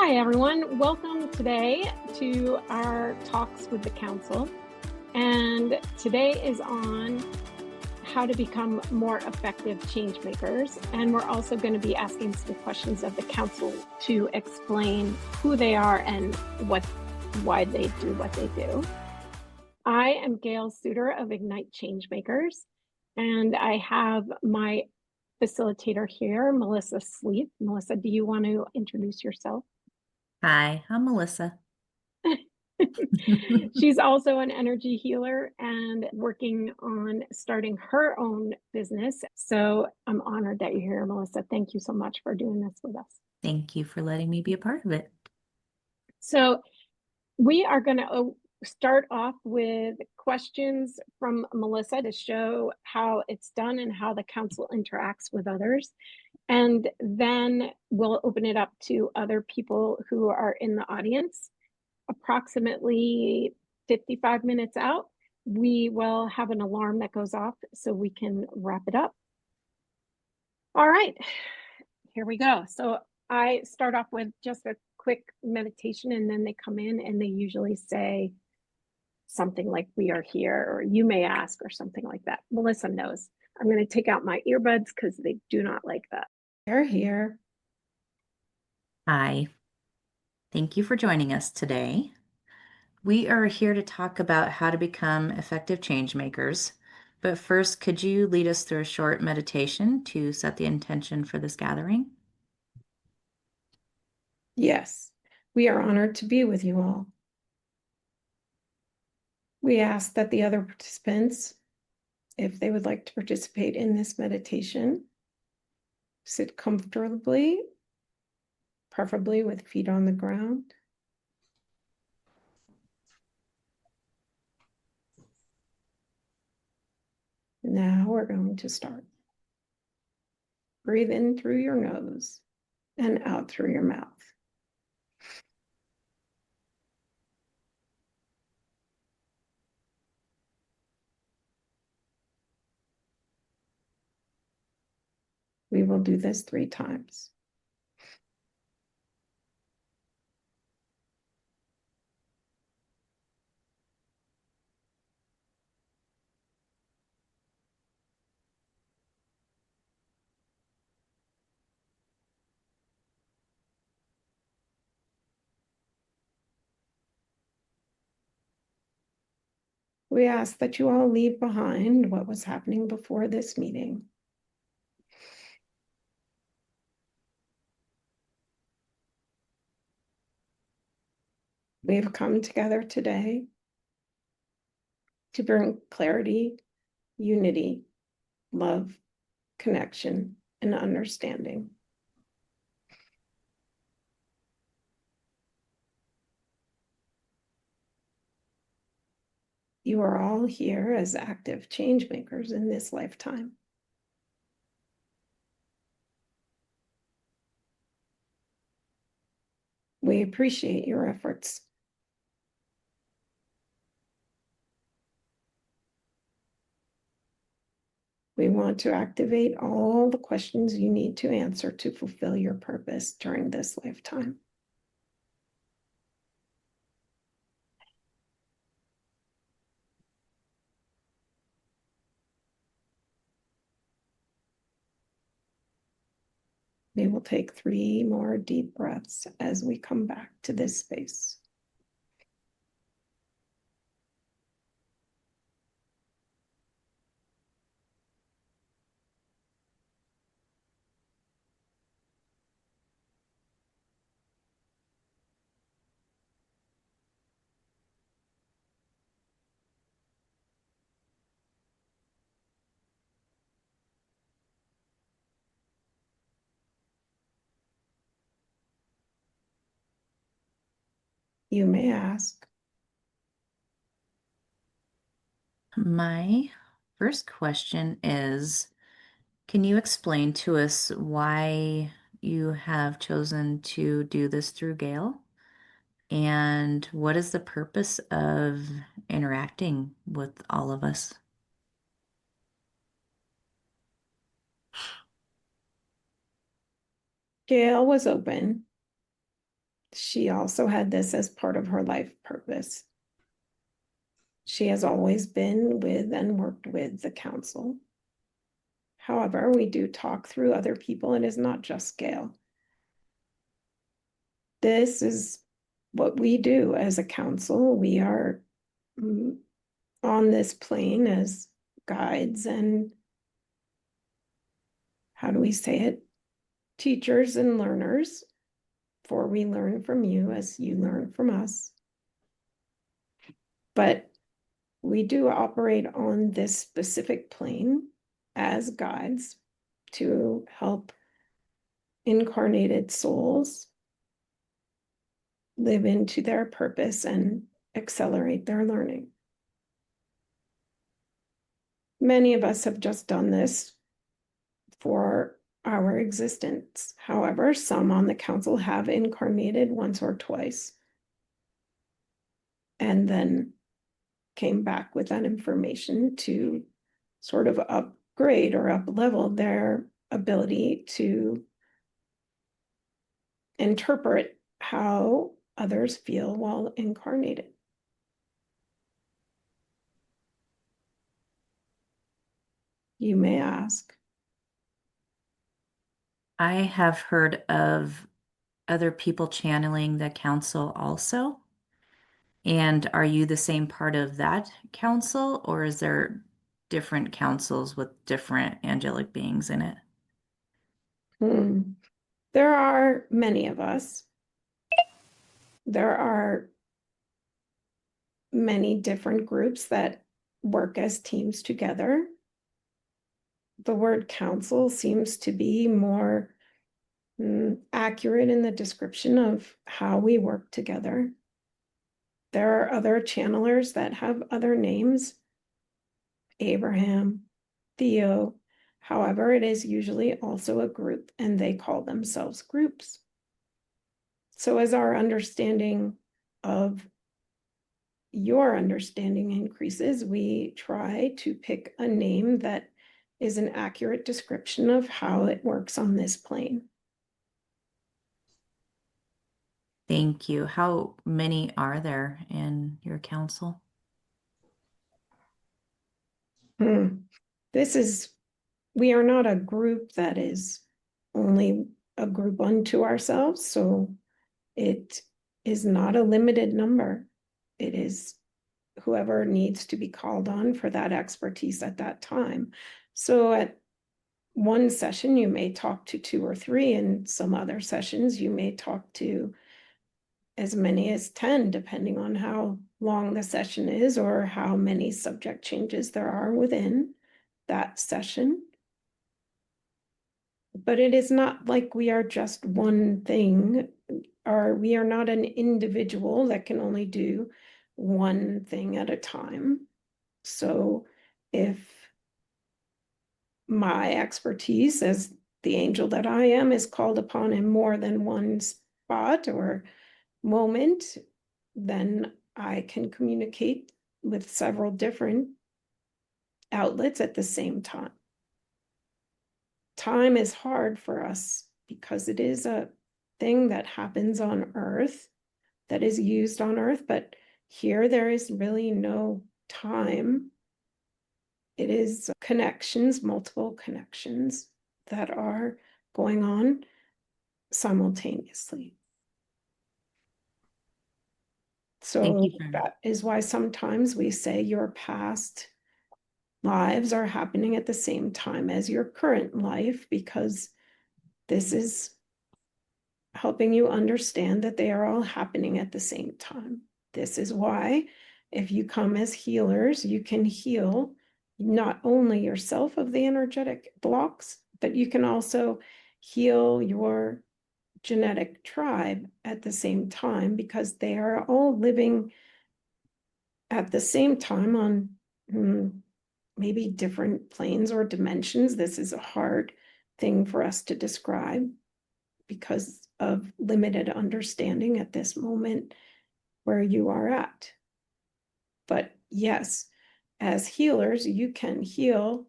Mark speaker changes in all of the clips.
Speaker 1: Hi, everyone. Welcome today to our Talks with the Council. And today is on how to become more effective change makers. And we're also going to be asking some questions of the council to explain who they are and why they do what they do. I am Gail Suter of Ignite Changemakers, and I have my facilitator here, Melissa Sleeth. Melissa, do you want to introduce yourself?
Speaker 2: Hi, I'm Melissa.
Speaker 1: She's also an energy healer and working on starting her own business. So I'm honored that you're here, Melissa. Thank you so much for doing this with us.
Speaker 2: Thank you for letting me be a part of it.
Speaker 1: So we are going to start off with questions from Melissa to show how it's done and how the council interacts with others. And then we'll open it up to other people who are in the audience. Approximately 55 minutes out, we will have an alarm that goes off so we can wrap it up. All right, here we go. So I start off with just a quick meditation, and then they come in and they usually say something like, "We are here," or "You may ask," or something like that. Melissa knows. I'm going to take out my earbuds because they do not like that. They're here.
Speaker 2: Hi, thank you for joining us today. We are here to talk about how to become effective change makers. But first, could you lead us through a short meditation to set the intention for this gathering?
Speaker 1: Yes, we are honored to be with you all. We ask that the other participants, if they would like to participate in this meditation, sit comfortably, preferably with feet on the ground. Now we're going to start. Breathe in through your nose and out through your mouth. We will do this 3 times. We ask that you all leave behind what was happening before this meeting. We have come together today to bring clarity, unity, love, connection, and understanding. You are all here as active change makers in this lifetime. We appreciate your efforts. We want to activate all the questions you need to answer to fulfill your purpose during this lifetime. We will take 3 more deep breaths as we come back to this space. You may ask.
Speaker 2: My first question is, can you explain to us why you have chosen to do this through Gail? And what is the purpose of interacting with all of us?
Speaker 1: Gail was open She also had this as part of her life purpose. She has always been with and worked with the council. However, we do talk through other people. It is not just Gail. This is what we do as a council. We are on this plane as guides and, how do we say it? Teachers and learners, for we learn from you as you learn from us. But we do operate on this specific plane as guides to help incarnated souls live into their purpose and accelerate their learning. Many of us have just done this for our existence. However, some on the council have incarnated once or twice and then came back with that information to sort of upgrade or up level their ability to interpret how others feel while incarnated. You may ask.
Speaker 2: I have heard of other people channeling the council also. And are you the same part of that council, or is there different councils with different angelic beings in it?
Speaker 1: There are many of us. There are many different groups that work as teams together. The word council seems to be more accurate in the description of how we work together. There are other channelers that have other names, Abraham, Theo. However, it is usually also a group, and they call themselves groups. So as our understanding of your understanding increases, we try to pick a name that is an accurate description of how it works on this plane.
Speaker 2: Thank you. How many are there in your council?
Speaker 1: We are not a group that is only a group unto ourselves, so it is not a limited number. It is whoever needs to be called on for that expertise at that time. So at one session, you may talk to 2 or 3, and some other sessions, you may talk to as many as 10, depending on how long the session is or how many subject changes there are within that session. But it is not like we are just one thing, or we are not an individual that can only do one thing at a time. So if my expertise as the angel that I am is called upon in more than one spot or moment, then I can communicate with several different outlets at the same time. Time is hard for us because it is a thing that happens on Earth, that is used on Earth, but here there is really no time. It is connections, multiple connections that are going on simultaneously.
Speaker 2: Thank
Speaker 1: So
Speaker 2: you for
Speaker 1: that is why sometimes we say your past lives are happening at the same time as your current life, because this is helping you understand that they are all happening at the same time. This is why, if you come as healers, you can heal not only yourself of the energetic blocks, but you can also heal your genetic tribe at the same time, because they are all living at the same time on maybe different planes or dimensions. This is a hard thing for us to describe because of limited understanding at this moment where you are at. But yes, as healers, you can heal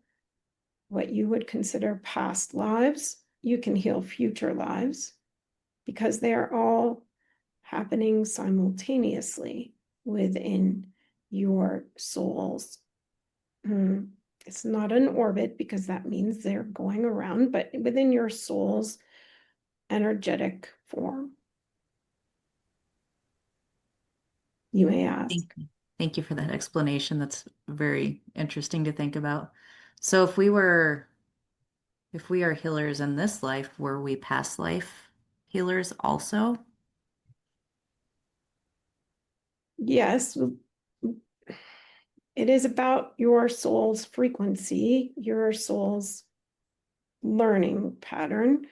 Speaker 1: what you would consider past lives. You can heal future lives because they are all happening simultaneously within your souls. It's not an orbit because that means they're going around, but within your soul's energetic form. You may ask.
Speaker 2: Thank you for that explanation. That's very interesting to think about. So if we are healers in this life, were we past life healers also?
Speaker 1: Yes, it is about your soul's frequency, your soul's learning pattern.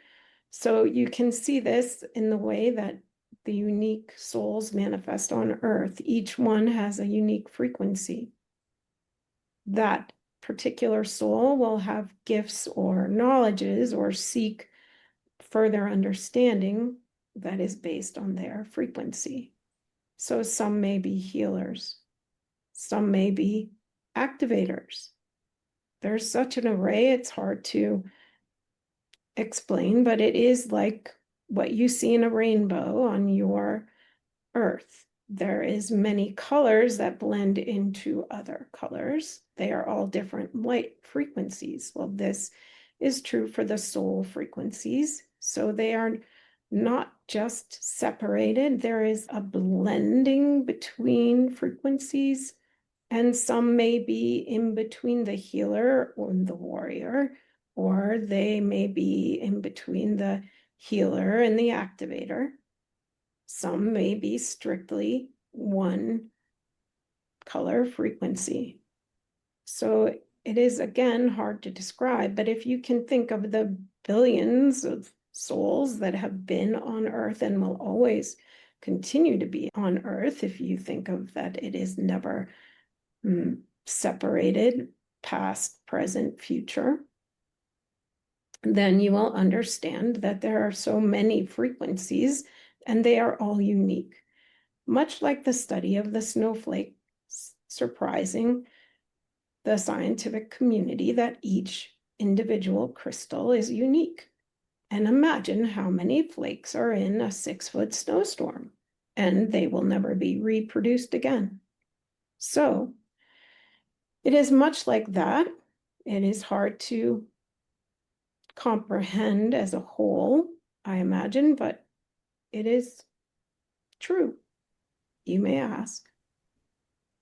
Speaker 1: So you can see this in the way that the unique souls manifest on Earth. Each one has a unique frequency. That particular soul will have gifts or knowledges or seek further understanding that is based on their frequency. So some may be healers, some may be activators. There's such an array, it's hard to explain, but it is like what you see in a rainbow on your Earth. There is many colors that blend into other colors. They are all different light frequencies. Well, this is true for the soul frequencies. So they are not just separated. There is a blending between frequencies, and some may be in between the healer and the warrior, or they may be in between the healer and the activator. Some may be strictly one color frequency. So it is, again, hard to describe, but if you can think of the billions of souls that have been on Earth and will always continue to be on Earth, if you think of that it is never separated, past, present, future, then you will understand that there are so many frequencies and they are all unique. Much like the study of the snowflake, surprising the scientific community that each individual crystal is unique. And imagine how many flakes are in a 6-foot snowstorm, and they will never be reproduced again. So it is much like that. It is hard to comprehend as a whole, I imagine, but it is true. You may ask.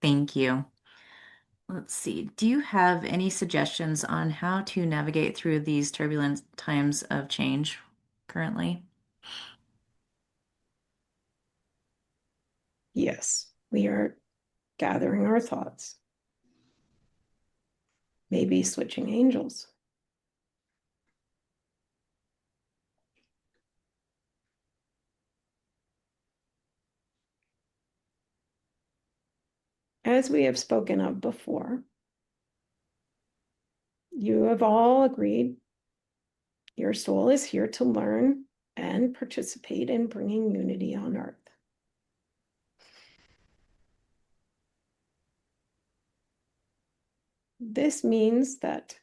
Speaker 2: Thank you. Let's see. Do you have any suggestions on how to navigate through these turbulent times of change currently?
Speaker 1: Yes, we are gathering our thoughts, maybe switching angels. As we have spoken of before, you have all agreed your soul is here to learn and participate in bringing unity on Earth. This means that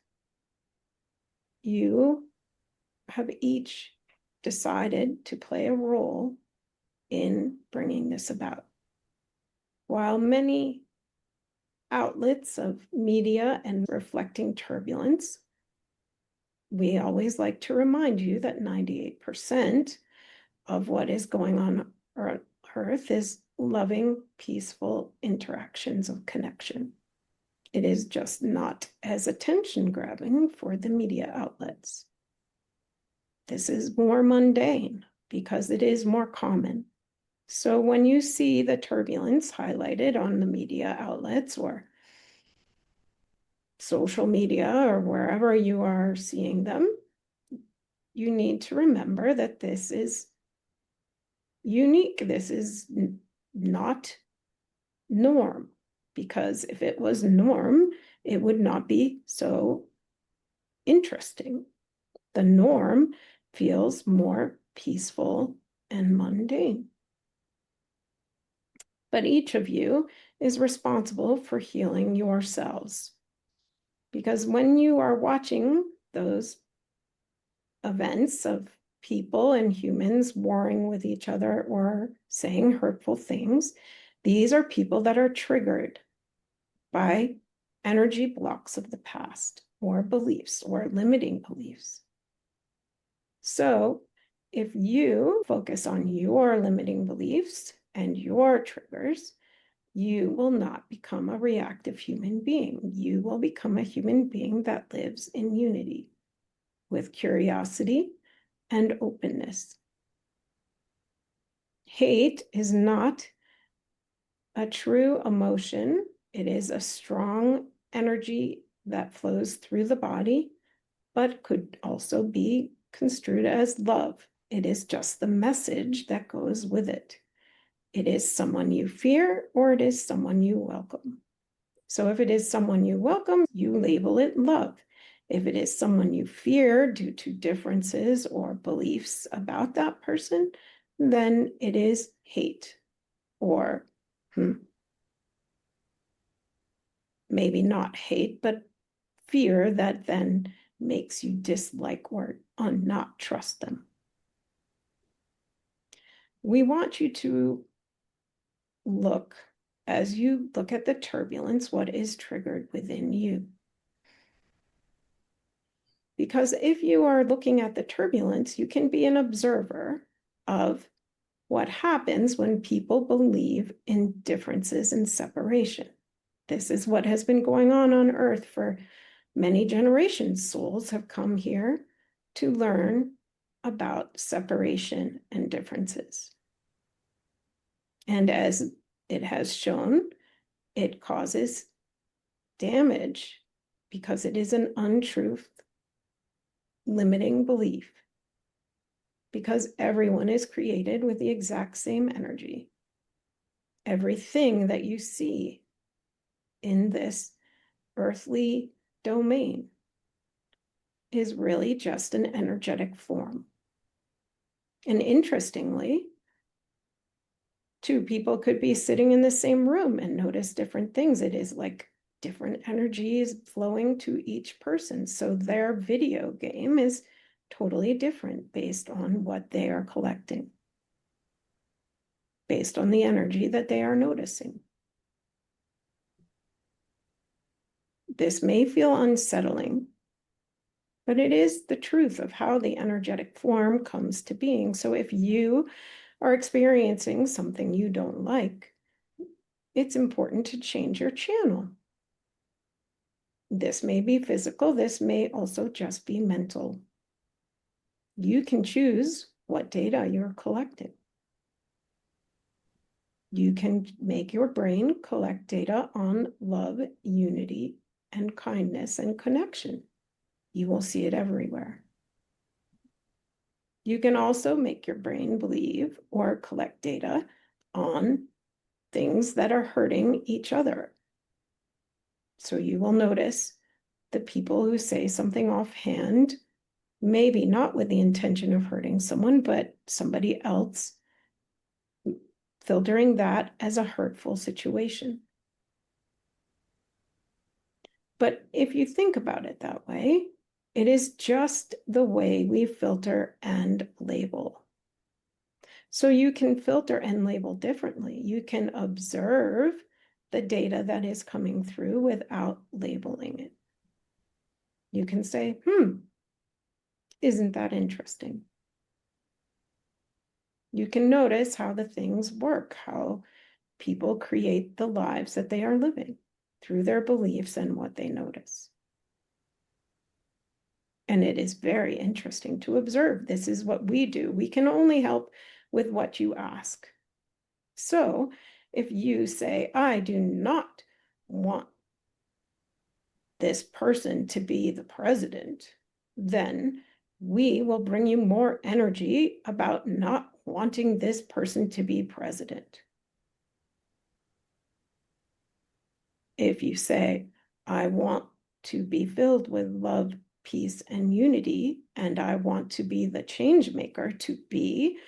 Speaker 1: you have each decided to play a role in bringing this about. While many outlets of media and reflecting turbulence, we always like to remind you that 98% of what is going on Earth is loving, peaceful interactions of connection. It is just not as attention-grabbing for the media outlets. This is more mundane because it is more common. So when you see the turbulence highlighted on the media outlets or social media or wherever you are seeing them, you need to remember that this is unique. This is not norm, because if it was norm, it would not be so interesting. The norm feels more peaceful and mundane. But each of you is responsible for healing yourselves. Because when you are watching those events of people and humans warring with each other or saying hurtful things, these are people that are triggered by energy blocks of the past or beliefs or limiting beliefs. So if you focus on your limiting beliefs and your triggers, you will not become a reactive human being. You will become a human being that lives in unity with curiosity and openness. Hate is not a true emotion. It is a strong energy that flows through the body, but could also be construed as love. It is just the message that goes with it. It is someone you fear or it is someone you welcome. So if it is someone you welcome, you label it love. If it is someone you fear due to differences or beliefs about that person, then it is hate or maybe not hate, but fear that then makes you dislike or not trust them. We want you to look, as you look at the turbulence, what is triggered within you. Because if you are looking at the turbulence, you can be an observer of what happens when people believe in differences and separation. This is what has been going on Earth for many generations. Souls have come here to learn about separation and differences. And as it has shown, it causes damage because it is an untruth, limiting belief. Because everyone is created with the exact same energy. Everything that you see in this earthly domain is really just an energetic form. And interestingly, two people could be sitting in the same room and notice different things. It is like different energies flowing to each person. So their video game is totally different based on what they are collecting, based on the energy that they are noticing. This may feel unsettling, but it is the truth of how the energetic form comes to being. So if you are experiencing something you don't like, it's important to change your channel. This may be physical, this may also just be mental. You can choose what data you're collecting. You can make your brain collect data on love, unity, and kindness and connection. You will see it everywhere. You can also make your brain believe or collect data on things that are hurting each other. So you will notice the people who say something offhand, maybe not with the intention of hurting someone, but somebody else, filtering that as a hurtful situation. But if you think about it that way, it is just the way we filter and label. So you can filter and label differently. You can observe the data that is coming through without labeling it. You can say, isn't that interesting? You can notice how the things work, how people create the lives that they are living through their beliefs and what they notice. And it is very interesting to observe. This is what we do. We can only help with what you ask. So if you say, I do not want this person to be the president, then we will bring you more energy about not wanting this person to be president. If you say, I want to be filled with love, peace, and unity, and I want to be the change maker, to be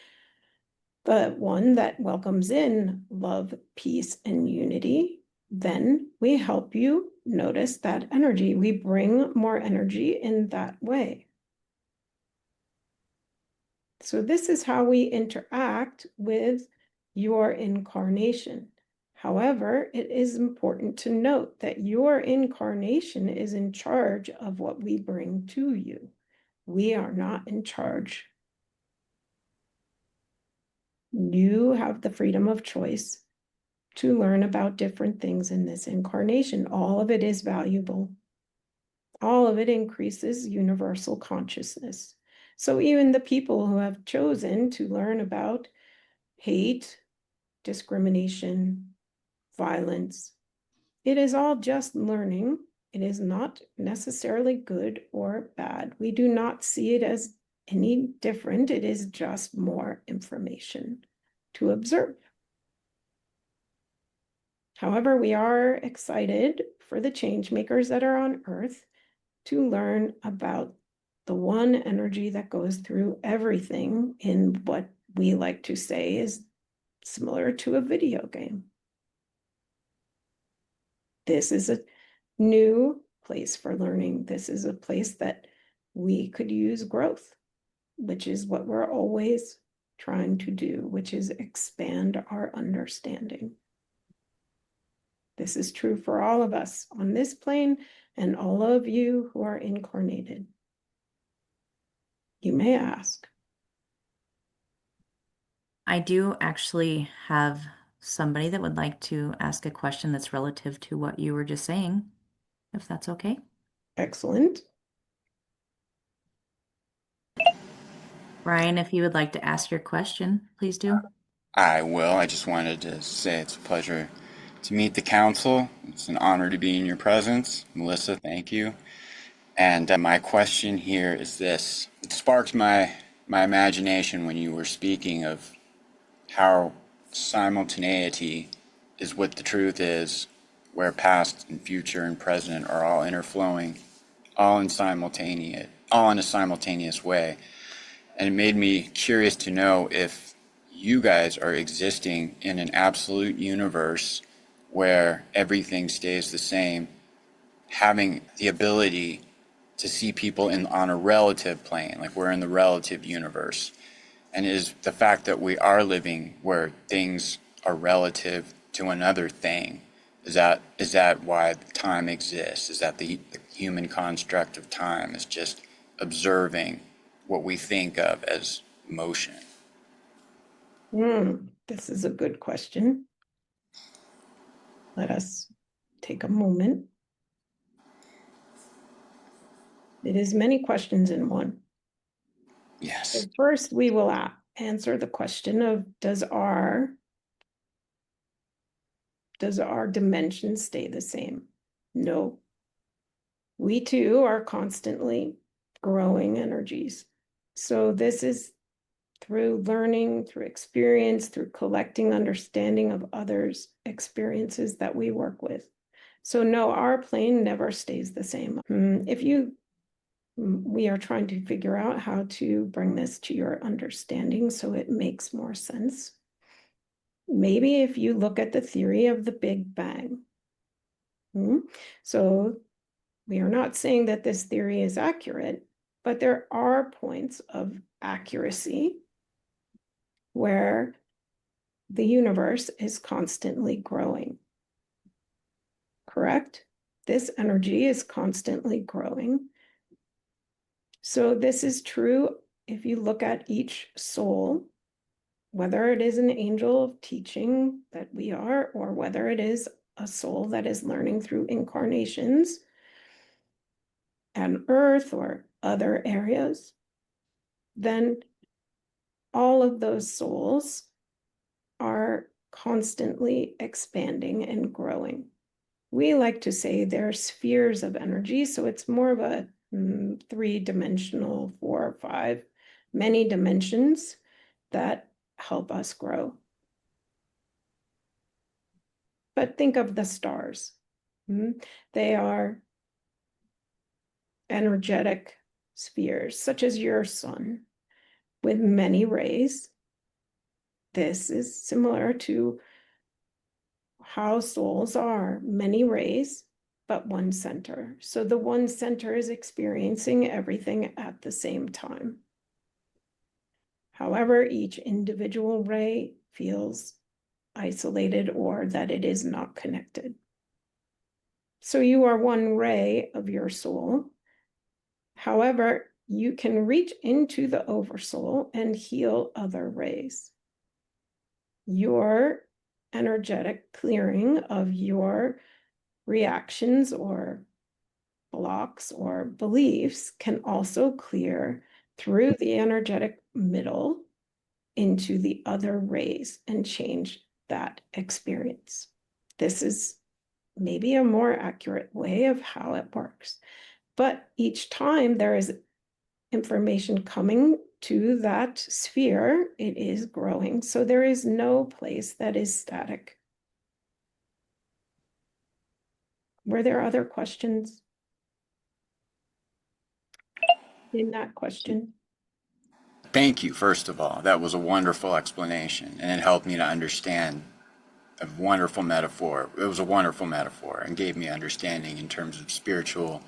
Speaker 1: the one that welcomes in love, peace, and unity, then we help you notice that energy. We bring more energy in that way. So this is how we interact with your incarnation. However, it is important to note that your incarnation is in charge of what we bring to you. We are not in charge. You have the freedom of choice to learn about different things in this incarnation. All of it is valuable. All of it increases universal consciousness. So even the people who have chosen to learn about hate, discrimination, violence, it is all just learning. It is not necessarily good or bad. We do not see it as any different. It is just more information to observe. However, we are excited for the change makers that are on Earth to learn about the one energy that goes through everything in what we like to say is similar to a video game. This is a new place for learning. This is a place that we could use growth, which is what we're always trying to do, which is expand our understanding. This is true for all of us on this plane and all of you who are incarnated. You may ask.
Speaker 2: I do actually have somebody that would like to ask a question that's relative to what you were just saying, if that's okay.
Speaker 1: Excellent.
Speaker 2: Brian, if you would like to ask your question, please do.
Speaker 3: I will. I just wanted to say it's a pleasure to meet the council. It's an honor to be in your presence. Melissa, thank you. And my question here is this. It sparked my imagination when you were speaking of how simultaneity is what the truth is, where past and future and present are all interflowing, all in a simultaneous way. And it made me curious to know if you guys are existing in an absolute universe where everything stays the same, having the ability to see people on a relative plane, like we're in the relative universe. And is the fact that we are living where things are relative to another thing, is that why time exists? Is that the human construct of time is just observing what we think of as motion?
Speaker 1: This is a good question. Let us take a moment. It is many questions in one.
Speaker 3: Yes.
Speaker 1: So first, we will answer the question of does our dimension stay the same? No. We too are constantly growing energies. So this is through learning, through experience, through collecting understanding of others' experiences that we work with. So no, our plane never stays the same. We are trying to figure out how to bring this to your understanding so it makes more sense. Maybe if you look at the theory of the Big Bang. So we are not saying that this theory is accurate, but there are points of accuracy where the universe is constantly growing. Correct? This energy is constantly growing. So this is true if you look at each soul, whether it is an angel of teaching that we are, or whether it is a soul that is learning through incarnations and Earth or other areas, then all of those souls are constantly expanding and growing. We like to say they're spheres of energy, so it's more of a three-dimensional, 4 or 5, many dimensions that help us grow. But think of the stars. They are energetic spheres, such as your sun, with many rays. This is similar to how souls are, many rays, but one center. So the one center is experiencing everything at the same time. However, each individual ray feels isolated or that it is not connected. So you are one ray of your soul. However, you can reach into the oversoul and heal other rays. Your energetic clearing of your reactions or blocks or beliefs can also clear through the energetic middle into the other rays and change that experience. This is maybe a more accurate way of how it works. But each time there is information coming to that sphere, it is growing. So there is no place that is static. Were there other questions in that question?
Speaker 3: Thank you, first of all. That was a wonderful explanation, and it helped me to understand a wonderful metaphor. It was a wonderful metaphor and gave me understanding in terms of spiritual,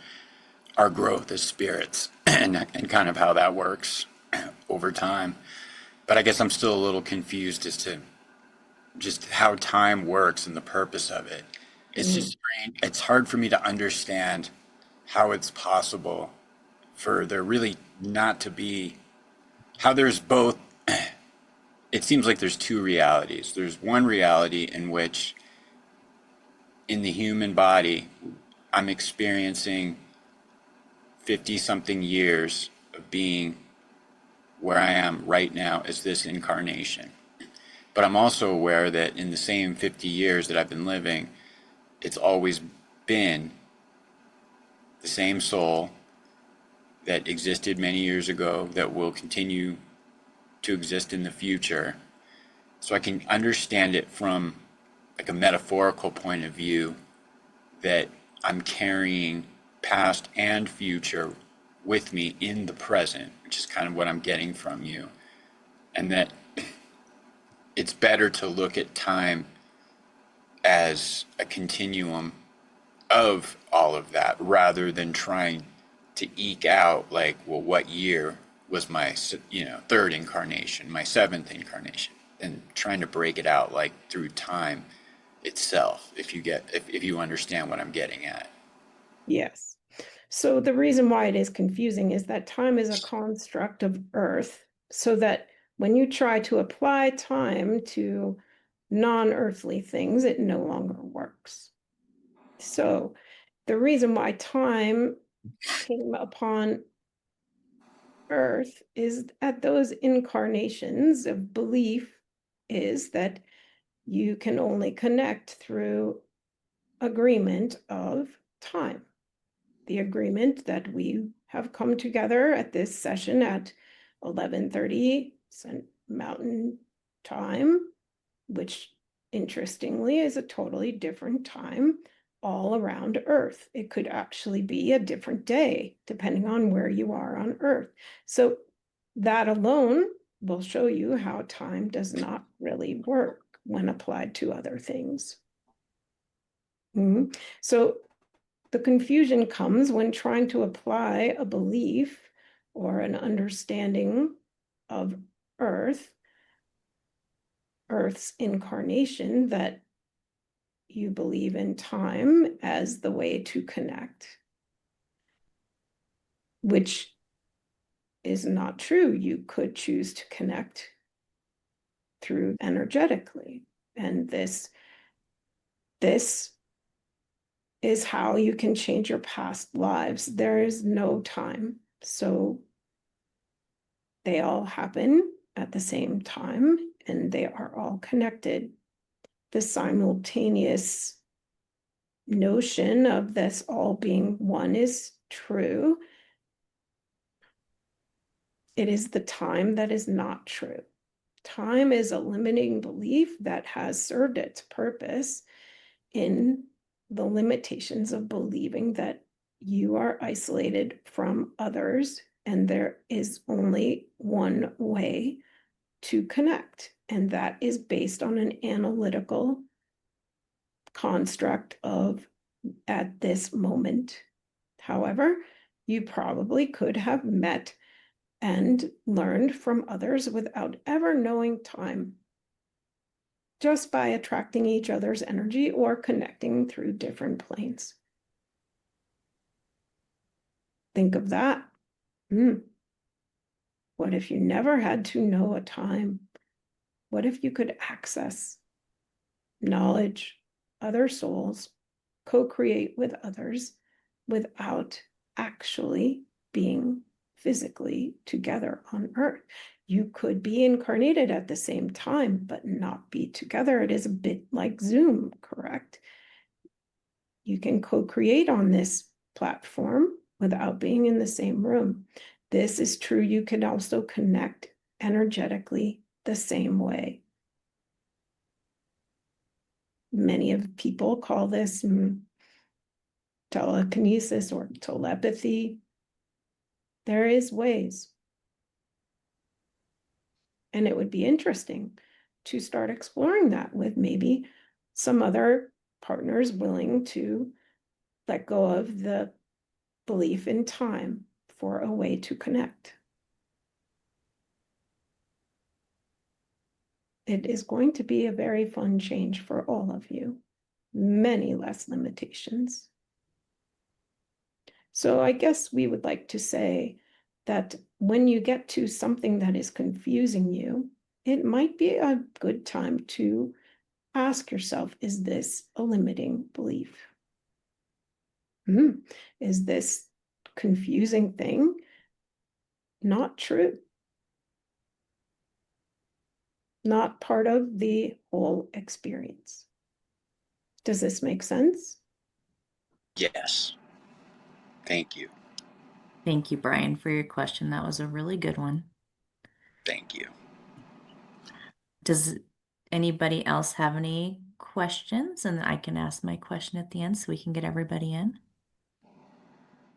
Speaker 3: our growth as spirits, and kind of how that works over time. But I guess I'm still a little confused as to just how time works and the purpose of it. It's just strange. It's hard for me to understand how it's possible for there really not to be, how there's both. It seems like there's two realities. There's one reality in which in the human body I'm experiencing 50 something years of being where I am right now as this incarnation. But I'm also aware that in the same 50 years that I've been living, it's always been the same soul that existed many years ago that will continue to exist in the future. So I can understand it from like a metaphorical point of view, that I'm carrying past and future with me in the present, which is kind of what I'm getting from you. And that it's better to look at time as a continuum of all of that rather than trying to eke out like, well, what year was my, third incarnation, my seventh incarnation, and trying to break it out like through time itself, if you understand what I'm getting at.
Speaker 1: Yes. So the reason why it is confusing is that time is a construct of Earth, so that when you try to apply time to non-earthly things, it no longer works. So the reason why time came upon Earth is at those incarnations of belief is that you can only connect through agreement of time. The agreement that we have come together at this session at 11:30 Mountain Time, which interestingly is a totally different time all around Earth. It could actually be a different day depending on where you are on Earth. So that alone will show you how time does not really work when applied to other things. So the confusion comes when trying to apply a belief or an understanding of Earth's incarnation, that you believe in time as the way to connect, which is not true. You could choose to connect through energetically, and this is how you can change your past lives. There is no time. So they all happen at the same time, and they are all connected. The simultaneous notion of this all being one is true. It is the time that is not true. Time is a limiting belief that has served its purpose in the limitations of believing that you are isolated from others and there is only one way to connect, and that is based on an analytical construct of at this moment. However, you probably could have met and learned from others without ever knowing time, just by attracting each other's energy or connecting through different planes. Think of that. What if you never had to know a time? What if you could access knowledge, other souls, co-create with others without actually being physically together on Earth? You could be incarnated at the same time, but not be together. It is a bit like Zoom, correct? You can co-create on this platform without being in the same room. This is true. You can also connect energetically the same way. Many of people call this telekinesis or telepathy. There is ways. And it would be interesting to start exploring that with maybe some other partners willing to let go of the belief in time for a way to connect. It is going to be a very fun change for all of you. Many less limitations. So I guess we would like to say that when you get to something that is confusing you, it might be a good time to ask yourself, is this a limiting belief? Is this confusing thing not true? Not part of the whole experience? Does this make sense?
Speaker 3: Yes. Thank you.
Speaker 2: Thank you, Brian, for your question. That was a really good one.
Speaker 3: Thank you.
Speaker 2: Does anybody else have any questions? And I can ask my question at the end so we can get everybody in.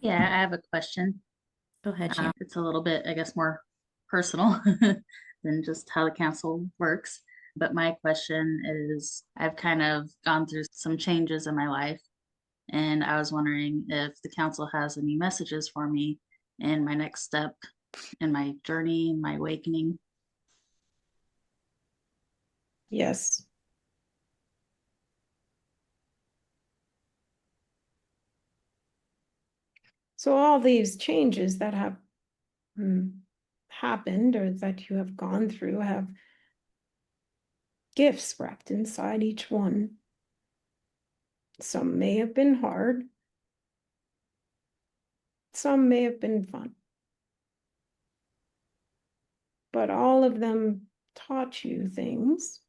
Speaker 4: Yeah, I have a question.
Speaker 2: Go ahead, Shannon.
Speaker 4: It's a little bit, I guess, more personal than just how the council works. But my question is, I've kind of gone through some changes in my life, and I was wondering if the council has any messages for me in my next step in my journey, my awakening.
Speaker 1: Yes. So all these changes that have happened or that you have gone through have gifts wrapped inside each one. Some may have been hard. Some may have been fun. But all of them taught you things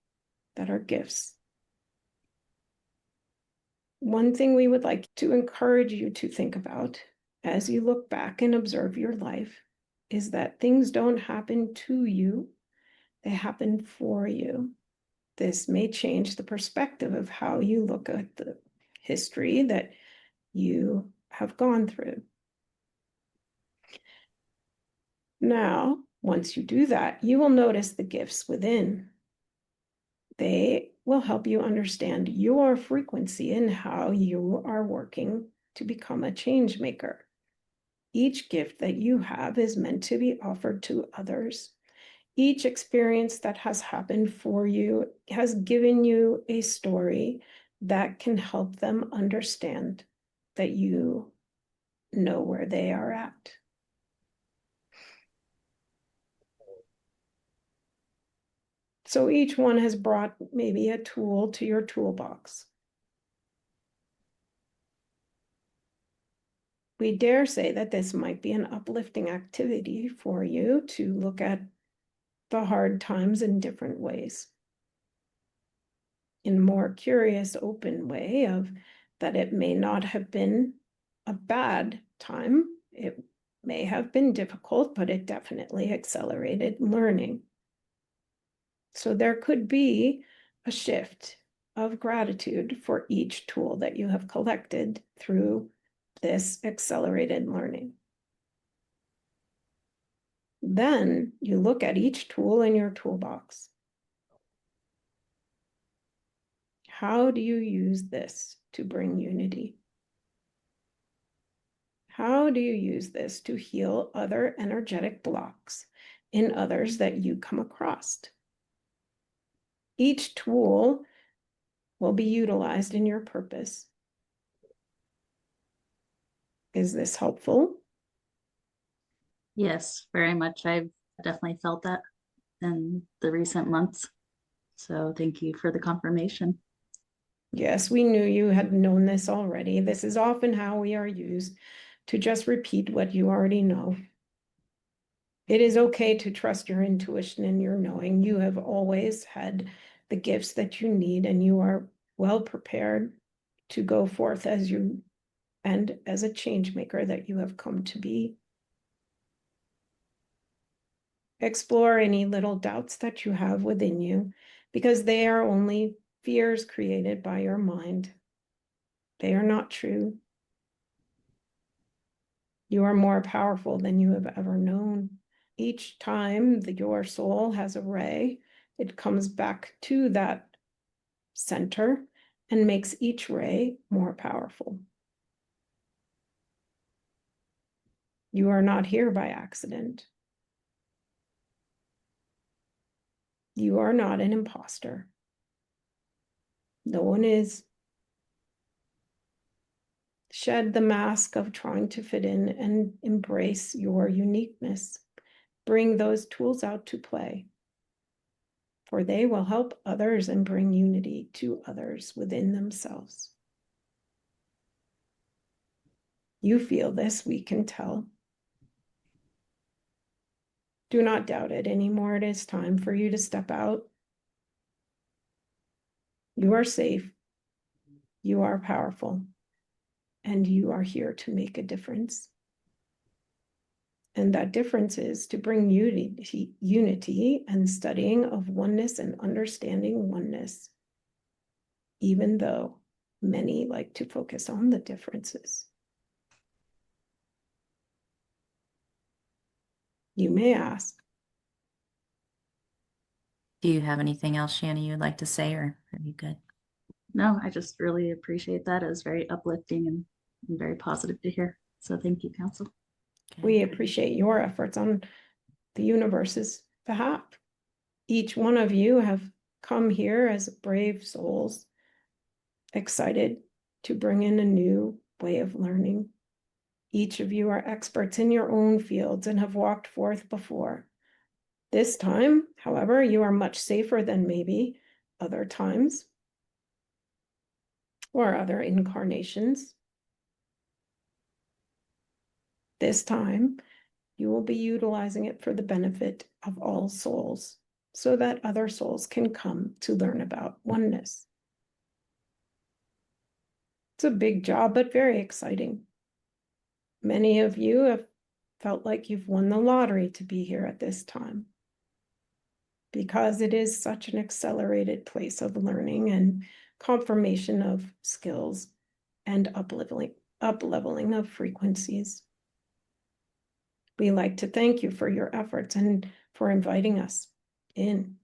Speaker 1: that are gifts. One thing we would like to encourage you to think about as you look back and observe your life is that things don't happen to you, they happen for you. This may change the perspective of how you look at the history that you have gone through. Now, once you do that, you will notice the gifts within. They will help you understand your frequency and how you are working to become a change maker. Each gift that you have is meant to be offered to others. Each experience that has happened for you has given you a story that can help them understand that you know where they are at. So each one has brought maybe a tool to your toolbox. We dare say that this might be an uplifting activity for you to look at the hard times in different ways. In a more curious, open way of that it may not have been a bad time. It may have been difficult, but it definitely accelerated learning. So there could be a shift of gratitude for each tool that you have collected through this accelerated learning. Then you look at each tool in your toolbox. How do you use this to bring unity? How do you use this to heal other energetic blocks in others that you come across? Each tool will be utilized in your purpose. Is this helpful?
Speaker 4: Yes, very much. I've definitely felt that in the recent months. So thank you for the confirmation.
Speaker 1: Yes, we knew you had known this already. This is often how we are used, to just repeat what you already know. It is okay to trust your intuition and your knowing. You have always had the gifts that you need, and you are well prepared to go forth as you and as a change maker that you have come to be. Explore any little doubts that you have within you, because they are only fears created by your mind. They are not true. You are more powerful than you have ever known. Each time that your soul has a ray, it comes back to that center and makes each ray more powerful. You are not here by accident. You are not an imposter. No one is. Shed the mask of trying to fit in and embrace your uniqueness. Bring those tools out to play, for they will help others and bring unity to others within themselves. You feel this, we can tell. Do not doubt it anymore. It is time for you to step out. You are safe. You are powerful. And you are here to make a difference. And that difference is to bring unity and studying of oneness and understanding oneness, even though many like to focus on the differences. You may ask,
Speaker 2: Do you have anything else, Shanny, you'd like to say, or are you good?
Speaker 4: No, I just really appreciate that. It was very uplifting and very positive to hear. So thank you, Council.
Speaker 2: Okay.
Speaker 1: we appreciate your efforts on the universe's behalf. Each one of you have come here as brave souls, excited to bring in a new way of learning. Each of you are experts in your own fields and have walked forth before. This time, however, you are much safer than maybe other times or other incarnations. This time, you will be utilizing it for the benefit of all souls, so that other souls can come to learn about oneness. It's a big job, but very exciting. Many of you have felt like you've won the lottery to be here at this time, because it is such an accelerated place of learning and confirmation of skills and up-leveling of frequencies. We like to thank you for your efforts and for inviting us in.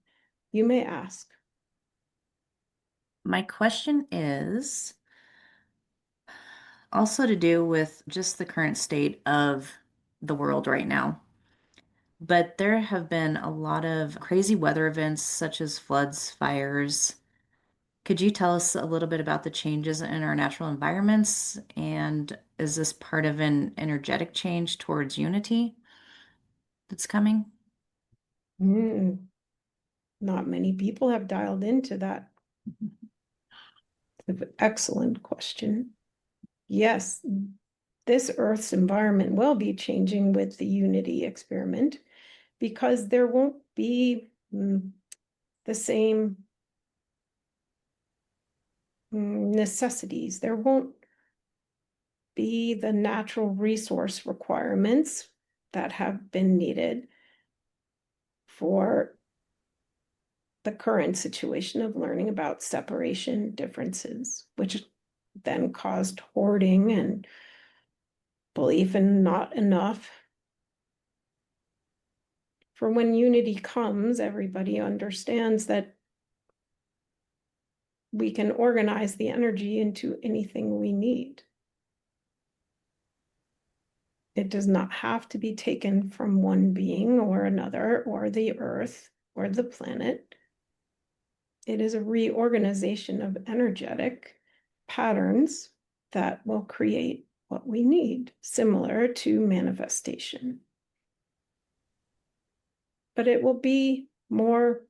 Speaker 1: You may ask.
Speaker 2: My question is also to do with just the current state of the world right now. But there have been a lot of crazy weather events such as floods, fires. Could you tell us a little bit about the changes in our natural environments? And is this part of an energetic change towards unity that's coming?
Speaker 1: Not many people have dialed into that. Excellent question. Yes, this Earth's environment will be changing with the unity experiment, because there won't be the same necessities. There won't be the natural resource requirements that have been needed for the current situation of learning about separation differences, which then caused hoarding and belief in not enough. For when unity comes, everybody understands that we can organize the energy into anything we need. It does not have to be taken from one being or another, or the earth or the planet. It is a reorganization of energetic patterns that will create what we need, similar to manifestation. But it will be more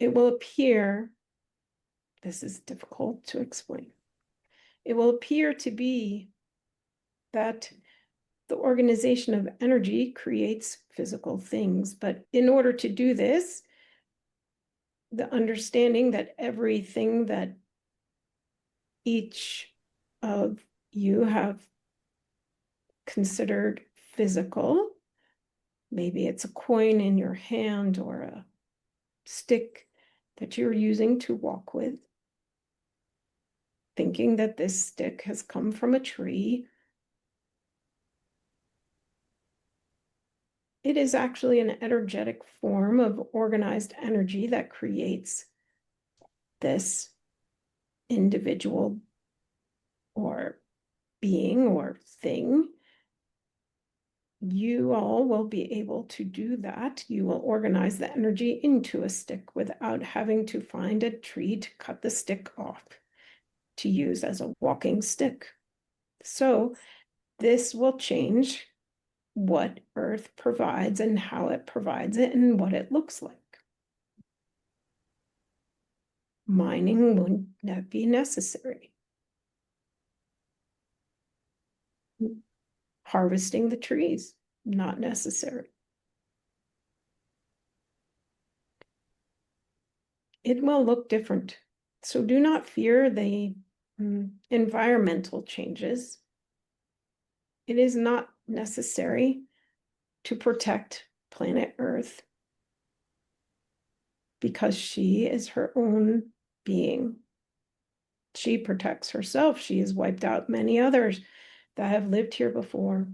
Speaker 1: it will appear, this is difficult to explain. It will appear to be that the organization of energy creates physical things. But in order to do this, the understanding that everything that each of you have considered physical, maybe it's a coin in your hand or a stick that you're using to walk with, thinking that this stick has come from a tree. It is actually an energetic form of organized energy that creates this individual or being or thing. You all will be able to do that. You will organize the energy into a stick without having to find a tree to cut the stick off to use as a walking stick. So this will change what Earth provides and how it provides it and what it looks like. Mining wouldn't that be necessary. Harvesting the trees, not necessary. It will look different. So do not fear the environmental changes. It is not necessary to protect planet Earth because she is her own being. She protects herself. She has wiped out many others that have lived here before.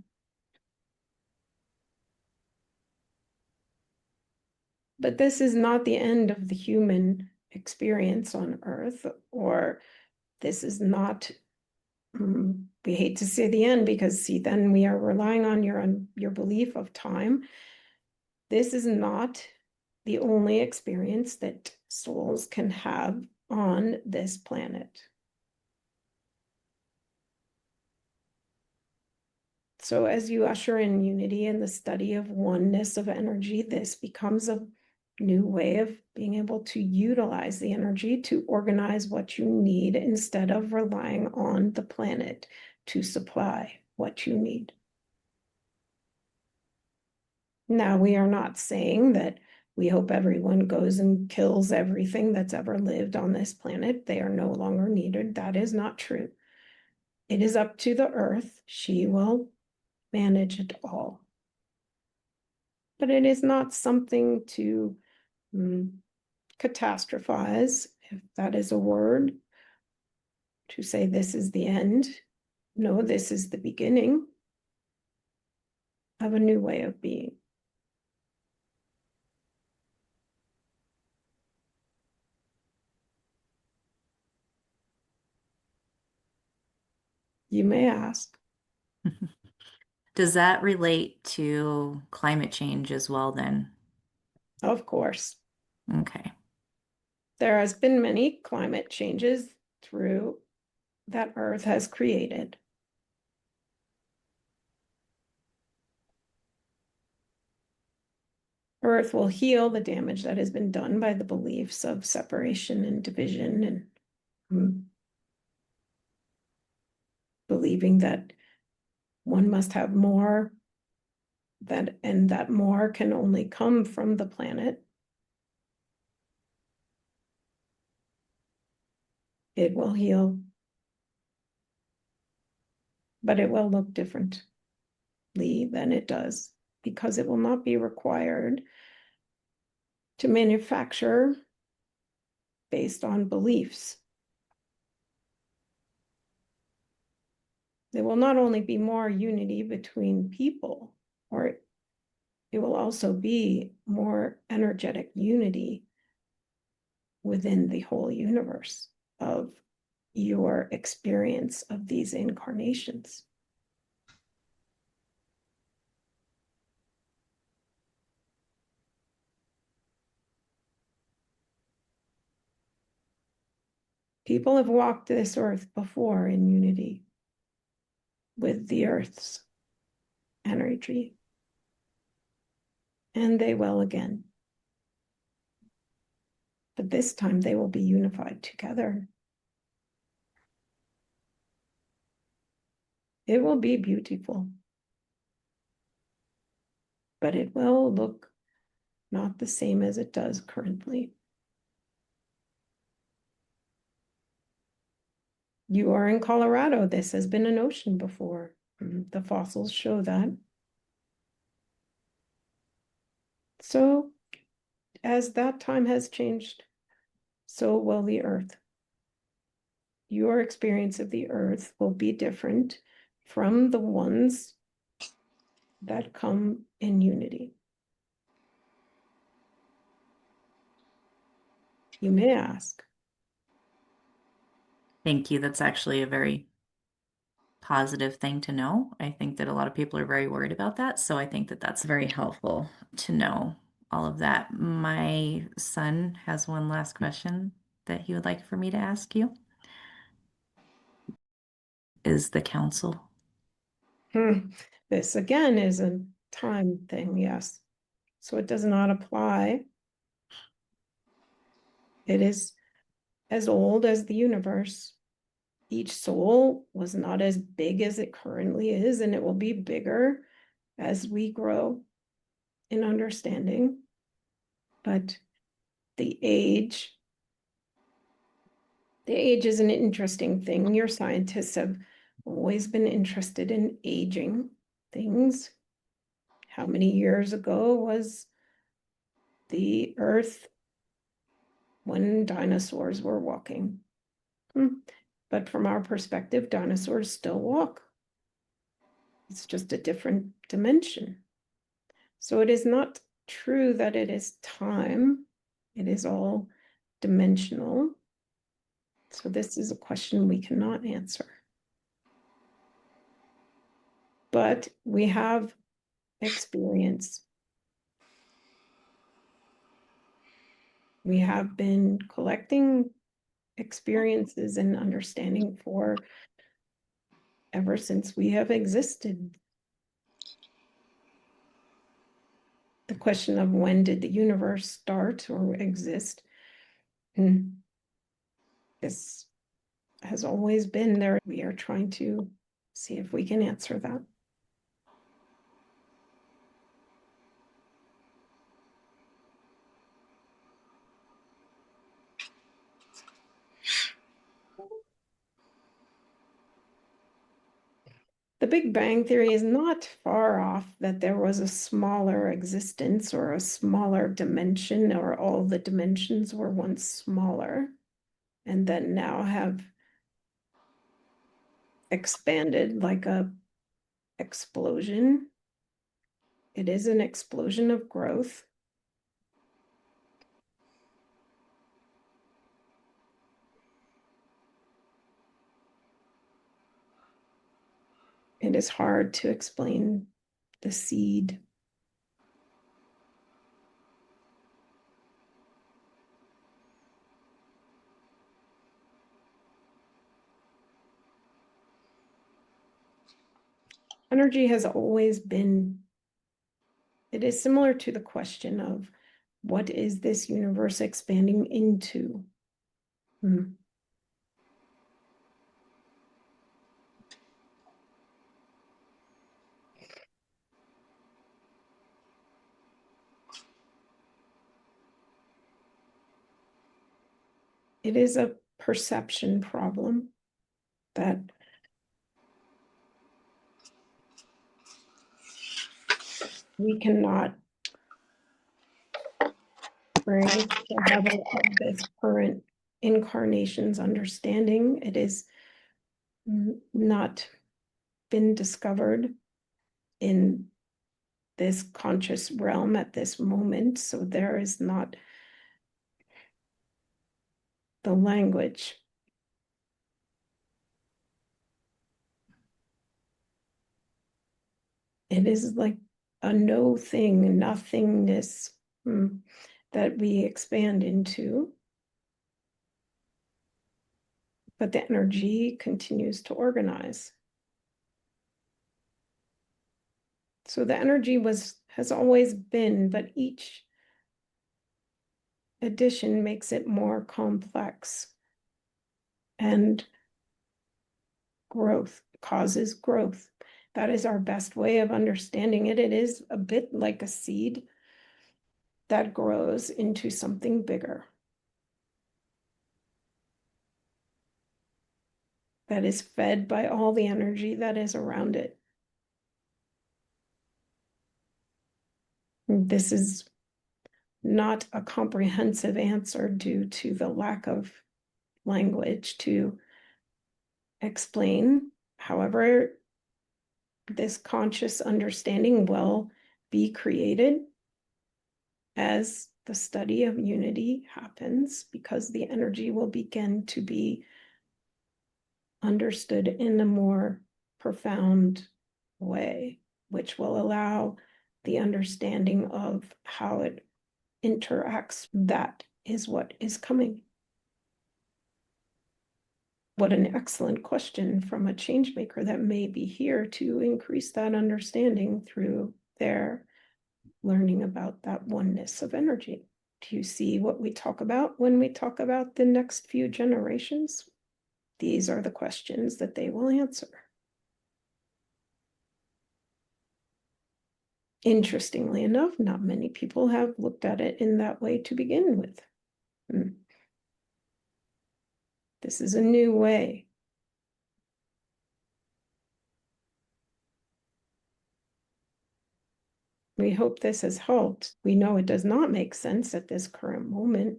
Speaker 1: But this is not the end of the human experience on Earth, or this is not, we hate to say the end because see, then we are relying on your belief of time. This is not the only experience that souls can have on this planet. So as you usher in unity and the study of oneness of energy, this becomes a new way of being able to utilize the energy to organize what you need instead of relying on the planet to supply what you need. Now, we are not saying that we hope everyone goes and kills everything that's ever lived on this planet. They are no longer needed. That is not true. It is up to the earth. She will manage it all. But it is not something to catastrophize, if that is a word, to say this is the end. No, this is the beginning of a new way of being. You may ask.
Speaker 2: Does that relate to climate change as well then?
Speaker 1: Of course.
Speaker 2: Okay.
Speaker 1: There has been many climate changes through that Earth has created. Earth will heal the damage that has been done by the beliefs of separation and division and believing that one must have more, and that more can only come from the planet. It will heal, but it will look differently than it does because it will not be required to manufacture based on beliefs. There will not only be more unity between people, or it will also be more energetic unity within the whole universe of your experience of these incarnations. People have walked this earth before in unity with the earth's energy, and they will again. But this time they will be unified together. It will be beautiful, but it will look not the same as it does currently. You are in Colorado. This has been an ocean before. The fossils show that. So, as that time has changed, so will the earth. Your experience of the earth will be different from the ones that come in unity. You may ask.
Speaker 2: Thank you. That's actually a very positive thing to know. I think that a lot of people are very worried about that. So I think that that's very helpful to know all of that. My son has one last question that he would like for me to ask you. Is the council?
Speaker 1: This again is a time thing, yes. So it does not apply. It is as old as the universe. Each soul was not as big as it currently is, and it will be bigger as we grow in understanding. But the age is an interesting thing. Your scientists have always been interested in aging things. How many years ago was the Earth when dinosaurs were walking? But from our perspective, dinosaurs still walk. It's just a different dimension. So it is not true that it is time. It is all dimensional. So this is a question we cannot answer. But we have experience. We have been collecting experiences and understanding for ever since we have existed. The question of when did the universe start or exist, this has always been there. We are trying to see if we can answer that. The Big Bang Theory is not far off that there was a smaller existence or a smaller dimension, or all the dimensions were once smaller and then now have expanded like a explosion. It is an explosion of growth. It is hard to explain the seed. Energy has always been, it is similar to the question of what is this universe expanding into? It is a perception problem that we cannot bring to the level of this current incarnation's understanding. It is not been discovered in this conscious realm at this moment. So there is not the language It is like a no thing, nothingness that we expand into. But the energy continues to organize. So the energy has always been, but each addition makes it more complex, and growth causes growth. That is our best way of understanding it. It is a bit like a seed that grows into something bigger, that is fed by all the energy that is around it. This is not a comprehensive answer due to the lack of language to explain. However, this conscious understanding will be created as the study of unity happens, because the energy will begin to be understood in a more profound way, which will allow the understanding of how it interacts. That is what is coming. What an excellent question from a change maker that may be here to increase that understanding through their learning about that oneness of energy. Do you see what we talk about when we talk about the next few generations? These are the questions that they will answer. Interestingly enough, not many people have looked at it in that way to begin with. This is a new way. We hope this has helped. We know it does not make sense at this current moment,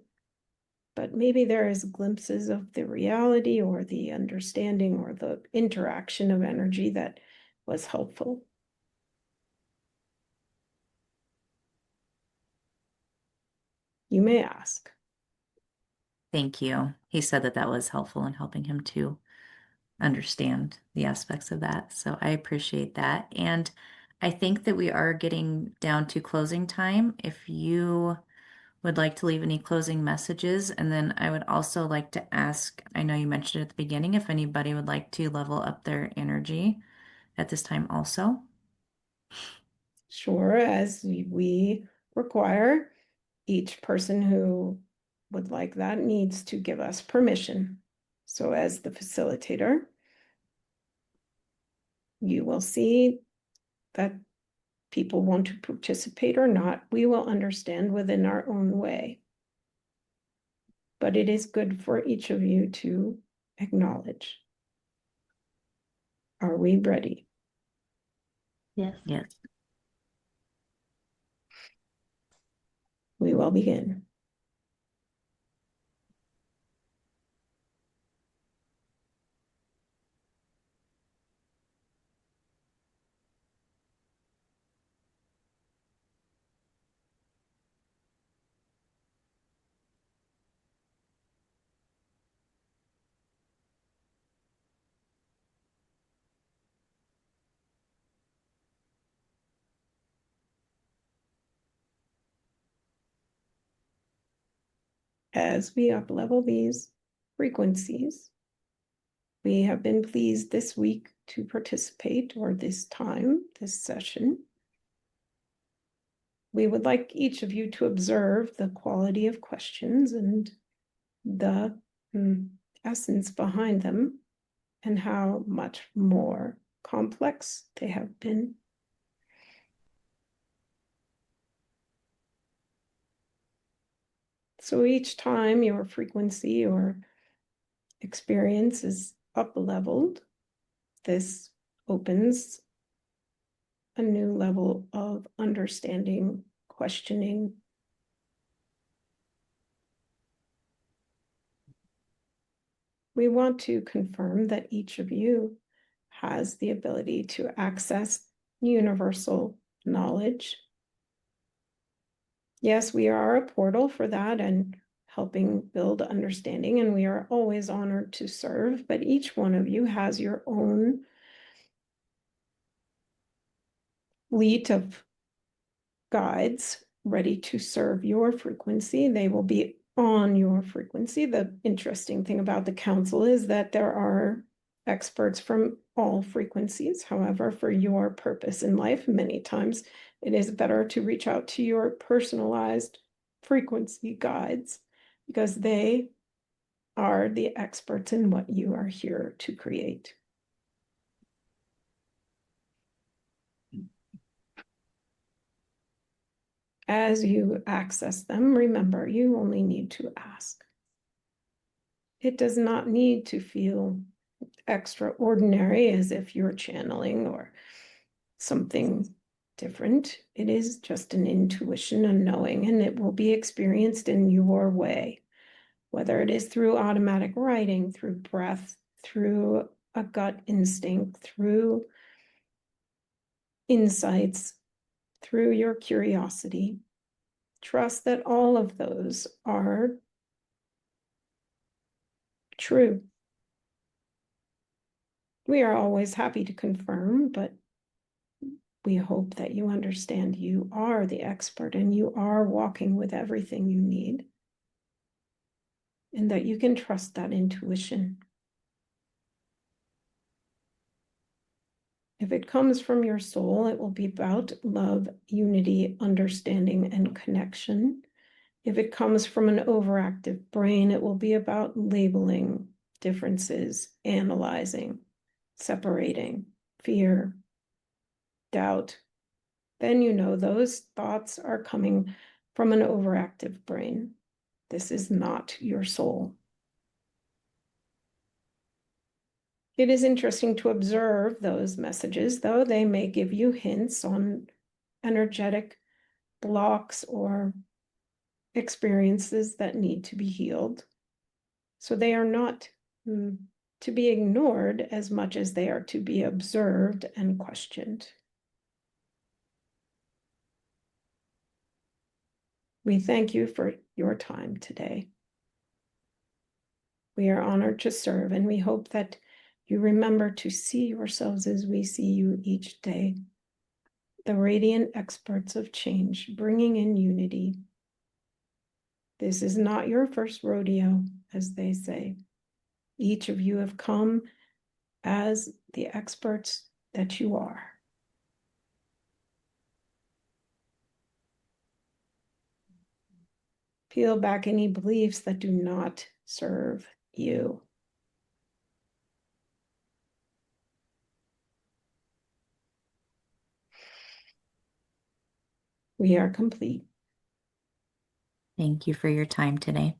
Speaker 1: but maybe there is glimpses of the reality or the understanding or the interaction of energy that was helpful. You may ask.
Speaker 2: Thank you. He said that that was helpful in helping him to understand the aspects of that. So I appreciate that. And I think that we are getting down to closing time. If you would like to leave any closing messages, and then I would also like to ask, I know you mentioned at the beginning, if anybody would like to level up their energy at this time also.
Speaker 1: Sure, as we require, each person who would like that needs to give us permission. So as the facilitator, you will see that people want to participate or not. We will understand within our own way. But it is good for each of you to acknowledge. Are we ready?
Speaker 4: Yes.
Speaker 2: Yes.
Speaker 1: We will begin. As we up-level these frequencies, we have been pleased this week to participate, or this session. We would like each of you to observe the quality of questions and the essence behind them, and how much more complex they have been. So each time your frequency or experience is up-leveled, this opens a new level of understanding, questioning. We want to confirm that each of you has the ability to access universal knowledge. Yes, we are a portal for that and helping build understanding, and we are always honored to serve, but each one of you has your own fleet of guides ready to serve your frequency. They will be on your frequency. The interesting thing about the council is that there are experts from all frequencies. However, for your purpose in life, many times it is better to reach out to your personalized frequency guides because they are the experts in what you are here to create. As you access them, remember, you only need to ask. It does not need to feel extraordinary as if you're channeling or something different. It is just an intuition, a knowing, and it will be experienced in your way, whether it is through automatic writing, through breath, through a gut instinct, through insights, through your curiosity. Trust that all of those are true. We are always happy to confirm, but we hope that you understand you are the expert and you are walking with everything you need, and that you can trust that intuition. If it comes from your soul, it will be about love, unity, understanding, and connection. If it comes from an overactive brain, it will be about labeling differences, analyzing, separating, fear, doubt. Then you know those thoughts are coming from an overactive brain. This is not your soul. It is interesting to observe those messages, though they may give you hints on energetic blocks or experiences that need to be healed. So they are not to be ignored as much as they are to be observed and questioned. We thank you for your time today. We are honored to serve, and we hope that you remember to see yourselves as we see you each day, the radiant experts of change, bringing in unity. This is not your first rodeo, as they say. Each of you have come as the experts that you are. Peel back any beliefs that do not serve you. We are complete.
Speaker 2: Thank you for your time today.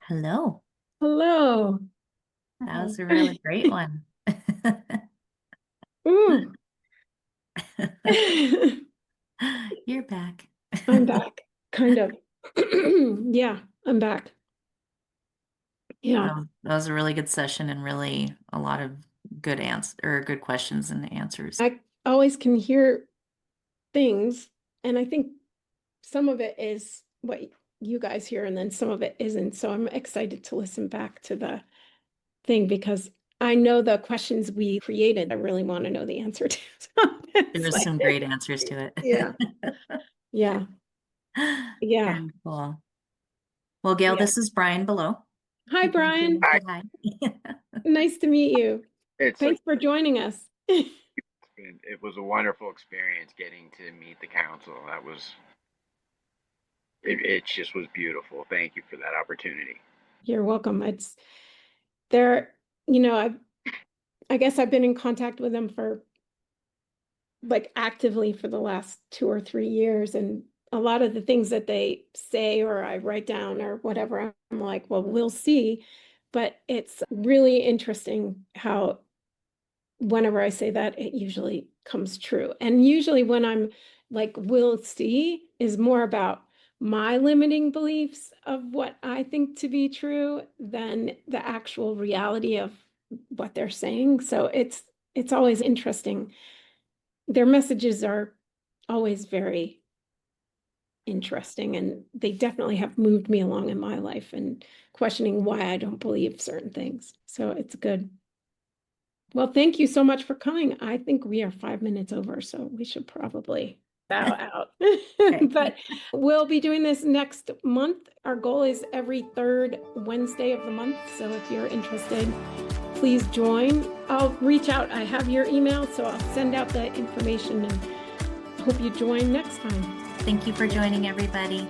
Speaker 2: Hello.
Speaker 1: Hello.
Speaker 2: That was a really great one.
Speaker 1: Ooh.
Speaker 2: You're back.
Speaker 1: I'm back, kind of. Yeah, I'm back. Yeah.
Speaker 2: That was a really good session and really a lot of good good questions and answers.
Speaker 1: I always can hear things, and I think some of it is what you guys hear, and then some of it isn't. So I'm excited to listen back to the thing because I know the questions we created. I really want to know the answer to.
Speaker 2: There was some great answers to it.
Speaker 1: Yeah. Yeah. Yeah.
Speaker 2: Very cool. Well, Gail,
Speaker 1: Yeah.
Speaker 2: this is Brian below.
Speaker 1: Hi, Brian.
Speaker 3: Hi.
Speaker 1: Nice to meet you.
Speaker 3: It's
Speaker 1: Thanks for joining us.
Speaker 3: it was a wonderful experience getting to meet the council. That was it just was beautiful. Thank you for that opportunity.
Speaker 1: You're welcome. It's there, you know, I guess I've been in contact with them for like actively for the last 2 or 3 years, and a lot of the things that they say or I write down or whatever, I'm like, well, we'll see. But it's really interesting how whenever I say that, it usually comes true. And usually when I'm like, we'll see, is more about my limiting beliefs of what I think to be true than the actual reality of what they're saying. So it's always interesting. Their messages are always very interesting, and they definitely have moved me along in my life and questioning why I don't believe certain things. So it's good. Well, thank you so much for coming. I think we are 5 minutes over, so we should probably bow out. But we'll be doing this next month. Our goal is every third Wednesday of the month. So if you're interested, please join. I'll reach out. I have your email, so I'll send out the information and hope you join next time.
Speaker 2: Thank you for joining, everybody.